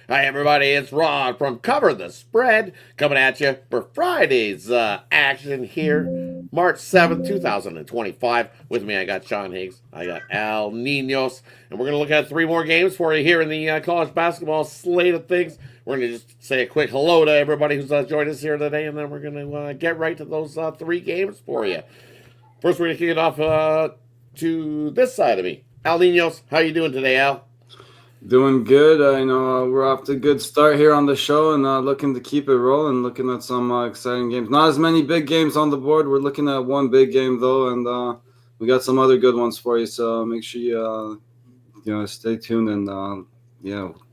Hi, everybody. It's Rodd from Cover the Spread coming at you for Friday's action here, March 7th, 2025. With me, I got Sean Higgs. I got Al Ninos. And we're going to look at three more games for you here in the college basketball slate of things. We're going to just say a quick hello to everybody who's joined us here today, and then we're going to get right to those three games for you. First, we're going to kick it off to this side of me. Al Ninos, how you doing today, Al? Doing good. I know we're off to a good start here on the show and looking to keep it rolling, looking at some exciting games. Not as many big games on the board. We're looking at one big game, though, and we got some other good ones for you. So make sure you stay tuned and,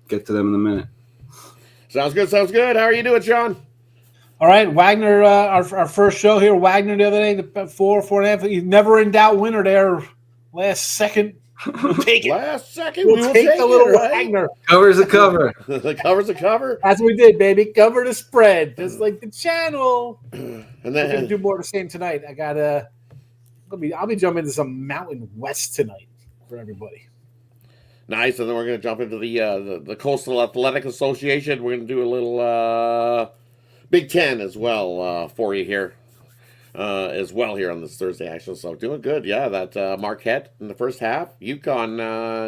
get to them in a minute. Sounds good. How are you doing, Sean? All right, Wagner, our first show here. Wagner the other day, the 4.5. He's never in doubt winner there. Last second. We'll take it. Last second, we'll take the little Wagner. Cover's a cover. The cover's a cover. That's what we did, baby. Cover the spread, just like the channel. And We're then gonna do more of the same tonight. I'll be jumping into some Mountain West tonight for everybody. Nice, and then we're gonna jump into the Coastal Athletic Association. We're gonna do a little Big Ten as well for you here. As well here on this Thursday action. So doing good. Yeah, that Marquette in the first half. UConn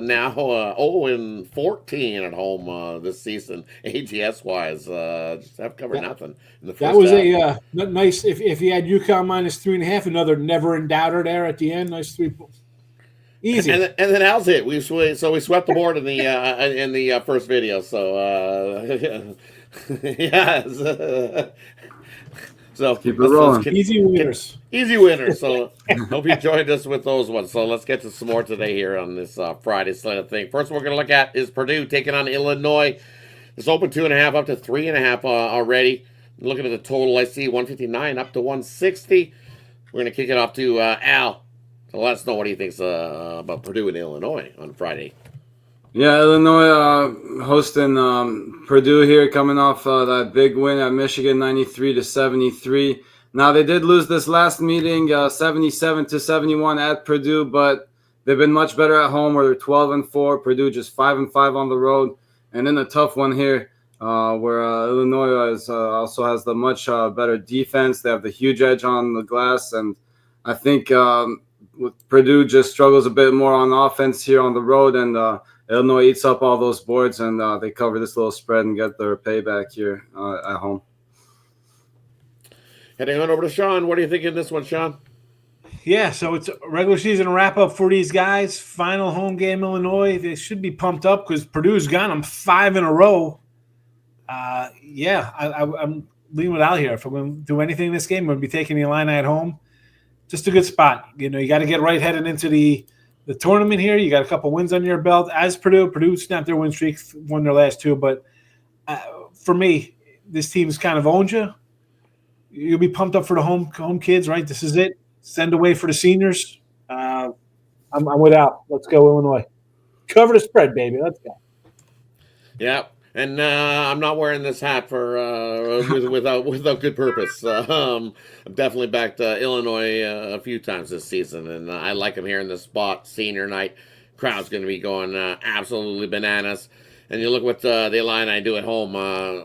now 0-14 at home this season, ATS-wise. Just have covered nothing in the first half. That was a nice, if you had UConn minus 3.5, another never in doubter there at the end. Nice 3 points. Easy. And then Al's it. We swept the board in the first video. So yes. So keep it rolling. Easy winners. Easy winners. So hope you joined us with those ones. So let's get to some more today here on this Friday slate of thing. First, we're going to look at is Purdue taking on Illinois. It's open 2.5 up to 3.5 already. Looking at the total, I see 159 up to 160. We're going to kick it off to Al. So let us know what he thinks about Purdue and Illinois on Friday. Yeah, Illinois hosting Purdue here, coming off that big win at Michigan, 93-73. Now they did lose this last meeting, 77-71 at Purdue, but they've been much better at home, where they're 12-4. Purdue just 5-5 on the road, and then a tough one here, where Illinois also has the much better defense. They have the huge edge on the glass, and I think Purdue just struggles a bit more on offense here on the road, and Illinois eats up all those boards, and they cover this little spread and get their payback here at home. Heading on over to Sean. What are you thinking of this one, Sean? Yeah, so it's a regular season wrap-up for these guys. Final home game, Illinois. They should be pumped up because Purdue's got them 5 in a row. I'm leaning with Al here. If I'm going to do anything in this game, I'm going to be taking the Illini at home. Just a good spot. You got to get right headed into the tournament here. You got a couple wins under your belt. As Purdue snapped their win streak, won their last 2. But for me, this team's kind of owned you. You'll be pumped up for the home kids, right? This is it. Send away for the seniors. I'm with Al. Let's go, Illinois. Cover the spread, baby. Let's go. Yeah. And I'm not wearing this hat for without good purpose. I've definitely backed Illinois a few times this season, and I like them here in the spot. Senior night, crowd's going to be going absolutely bananas. And you look what the Illini do at home,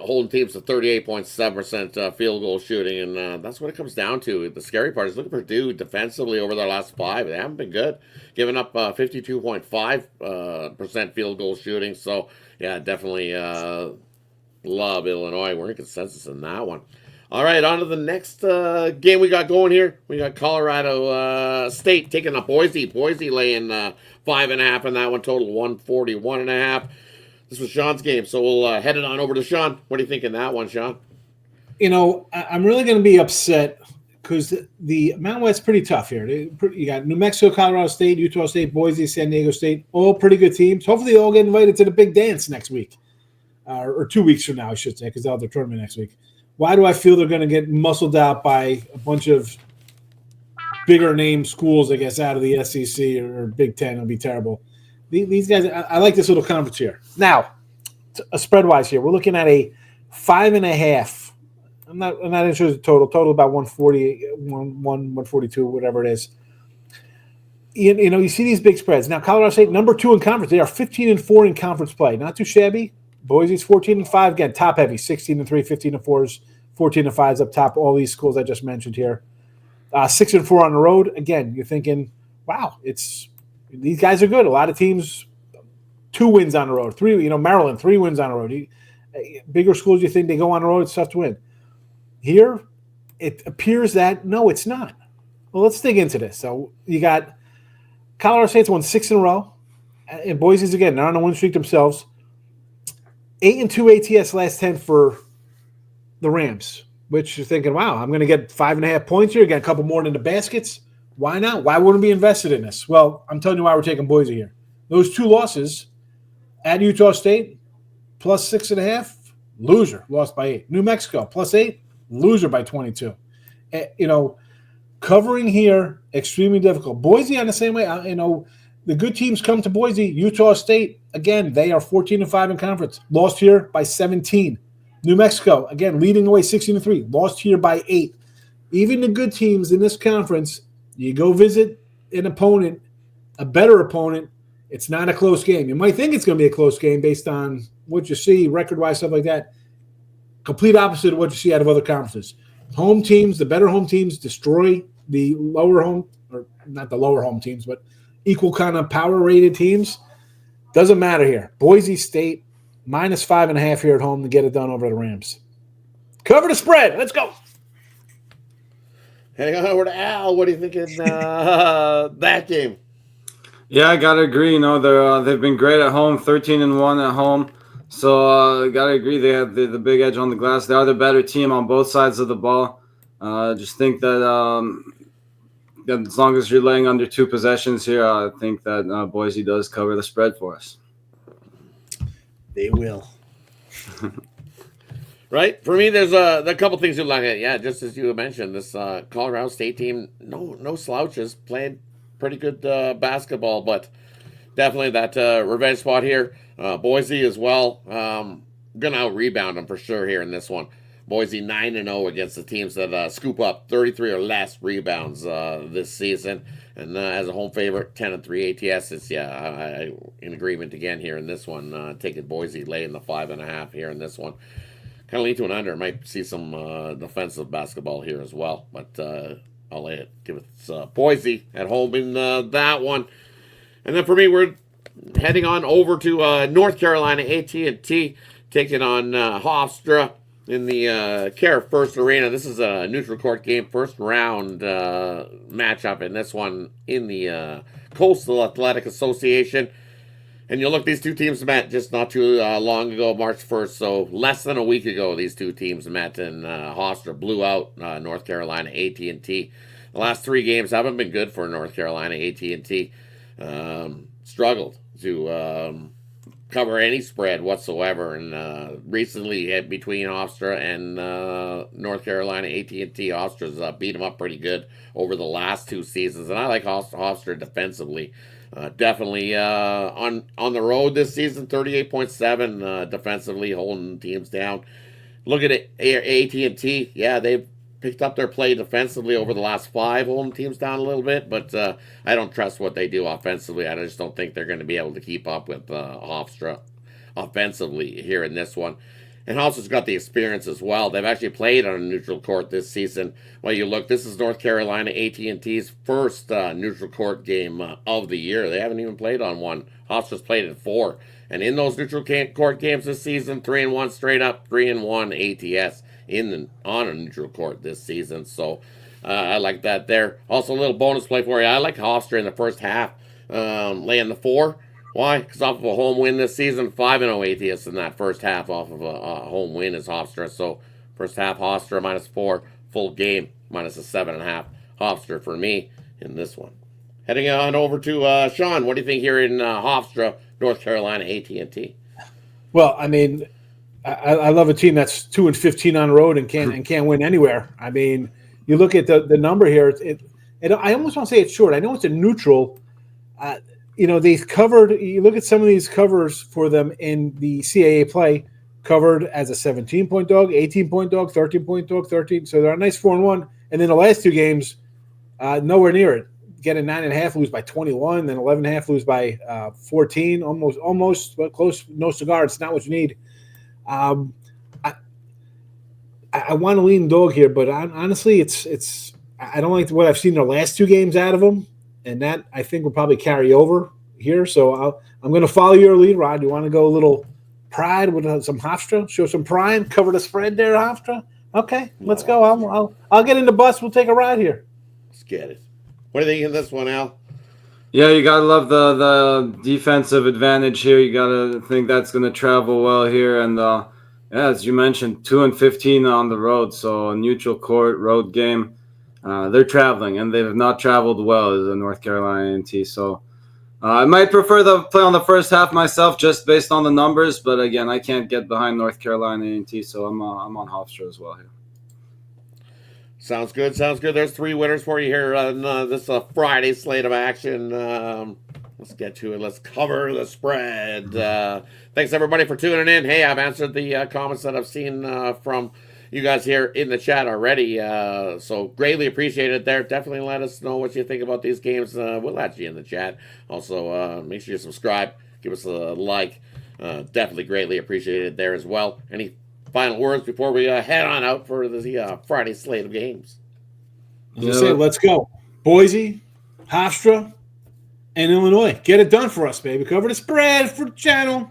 holding teams to 38.7% field goal shooting, and that's what it comes down to. The scary part is look at Purdue defensively over their last 5. They haven't been good, giving up 52.5% field goal shooting. So, yeah, definitely love Illinois. We're in consensus in that one. All right, on to the next game we got going here. We got Colorado State taking on Boise. Boise laying 5.5 in that one, total 141.5. This was Sean's game, so we'll head it on over to Sean. What do you think in that one, Sean? I'm really going to be upset because the Mountain West's pretty tough here. You got New Mexico, Colorado State, Utah State, Boise, San Diego State, all pretty good teams. Hopefully they all get invited to the big dance next week, or 2 weeks from now, I should say, because they'll have their tournament next week. Why do I feel they're going to get muscled out by a bunch of bigger name schools, I guess, out of the SEC or Big Ten? It'll be terrible. These guys, I like this little conference here. Now, spread-wise here, we're looking at a 5.5. I'm not interested in the total. Total about 140, 142, whatever it is. You see these big spreads. Now, Colorado State, number 2 in conference. They are 15-4 in conference play. Not too shabby. Boise's 14-5 again, top heavy, 16-3, 15-4s, 14-5s up top. All these schools I just mentioned here, 6-4 on the road. Again, you're thinking, wow, these guys are good. A lot of teams, 2 wins on the road, 3. Maryland 3 wins on the road. Bigger schools, you think they go on the road, it's tough to win. Here, it appears that no, it's not. Well, let's dig into this. So you got Colorado State's won 6 in a row, and Boise's again, they're on a win streak themselves. 8-2 ATS last 10 for the Rams, which you're thinking, wow, I'm going to get 5.5 points here, get a couple more than the baskets. Why not? Why wouldn't we be invested in this? Well, I'm telling you why we're taking Boise here. Those 2 losses at Utah State, plus 6.5, loser, lost by 8. New Mexico, plus 8, loser by 22. Covering here, extremely difficult. Boise on the same way. The good teams come to Boise. Utah State, again, they are 14-5 in conference. Lost here by 17. New Mexico, again, leading the way 16-3. Lost here by 8. Even the good teams in this conference, you go visit an opponent, a better opponent, it's not a close game. You might think it's going to be a close game based on what you see, record-wise, stuff like that. Complete opposite of what you see out of other conferences. Home teams, the better home teams, destroy the lower home, or not the lower home teams, but equal kind of power-rated teams. Doesn't matter here. Boise State, minus 5.5 here at home to get it done over the Rams. Cover the spread. Let's go. Heading on over to Al. What do you think in that game? Yeah, I gotta agree. They've been great at home, 13-1 at home. So gotta agree, they have the big edge on the glass. They are the better team on both sides of the ball. Just think that as long as you're laying under 2 possessions here, I think that Boise does cover the spread for us. They will. Right? For me, there's a couple things to look at. Yeah, just as you mentioned, this Colorado State team, no slouches, played pretty good basketball, but definitely that revenge spot here. Boise as well. Going to out-rebound them for sure here in this one. Boise 9-0 against the teams that scoop up 33 or less rebounds this season. And as a home favorite, 10-3 ATS. It's, I in agreement again here in this one. Taking Boise, laying the 5.5 here in this one. Kind of lean to an under. Might see some defensive basketball here as well. But I'll lay it. Give it Boise at home in that one. And then for me, we're heading on over to North Carolina, AT&T, taking on Hofstra in the Care First Arena. This is a neutral court game, first round matchup in this one in the Coastal Athletic Association. And you look, these 2 teams met just not too long ago, March 1st, so less than a week ago these 2 teams met, and Hofstra blew out North Carolina, AT&T. The last 3 games haven't been good for North Carolina, AT&T. Struggled to cover any spread whatsoever, and recently between Hofstra and North Carolina, AT&T, Hofstra's beat them up pretty good over the last 2 seasons, and I like Hofstra defensively. Definitely on the road this season, 38.7 defensively, holding teams down. Look at it, AT&T. Yeah, they've picked up their play defensively over the last 5, holding teams down a little bit, but I don't trust what they do offensively. I just don't think they're going to be able to keep up with Hofstra offensively here in this one. And Hofstra's got the experience as well. They've actually played on a neutral court this season. Well, you look, this is North Carolina AT&T's first neutral court game of the year. They haven't even played on one. Hofstra's played in 4. And in those neutral court games this season, 3-1 straight up, 3-1 ATS on a neutral court this season. So I like that there. Also, a little bonus play for you. I like Hofstra in the first half, laying the 4. Why? Because off of a home win this season, 5-0 ATS in that first half off of a home win is Hofstra. So first half Hofstra minus 4, full game minus a 7.5. Hofstra for me in this one. Heading on over to Sean. What do you think here in Hofstra, North Carolina, AT&T? Well, I mean, I love a team that's 2-15 on the road and can't win anywhere. I mean, you look at the number here. I almost want to say it's short. I know it's a neutral. They've covered. You look at some of these covers for them in the CAA play, covered as a 17-point dog, 18-point dog, 13-point dog, 13. So they're a nice 4-1. And then the last 2 games, nowhere near it. Get a 9.5, lose by 21, then 11.5, lose by 14. Almost, but close. No cigar. It's not what you need. Um, I, I want to lean dog here, but honestly, it's I don't like what I've seen the last two games out of them, and that I think will probably carry over here. So I'm going to follow your lead, Rod. You want to go a little pride with some Hofstra, show some pride, cover the spread there, Hofstra. Okay, let's go. I'll get in the bus. We'll take a ride here. Let's get it. What do you think of this one, Al? Yeah, you gotta love the defensive advantage here. You gotta think that's gonna travel well here, and yeah, as you mentioned, 2-15 on the road, so a neutral court road game. They're traveling, and they have not traveled well as a North Carolina A&T. So I might prefer the play on the first half myself, just based on the numbers. But again, I can't get behind North Carolina A&T, so I'm on Hofstra as well here. Sounds good. Sounds good. There's three winners for you here on this Friday slate of action. Let's get to it. Let's cover the spread. Thanks, everybody, for tuning in. Hey, I've answered the comments that I've seen from you guys here in the chat already. So greatly appreciated there. Definitely let us know what you think about these games. We'll let you in the chat. Also, make sure you subscribe. Give us a like. Definitely greatly appreciated there as well. Any final words before we head on out for the Friday slate of games? As I say, let's go. Boise, Hofstra, and Illinois. Get it done for us, baby. Cover the spread for the channel.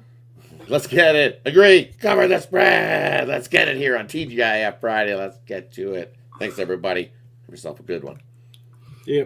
Let's get it. Agree. Cover the spread. Let's get it here on TGIF Friday. Let's get to it. Thanks, everybody. Have yourself a good one. Yeah.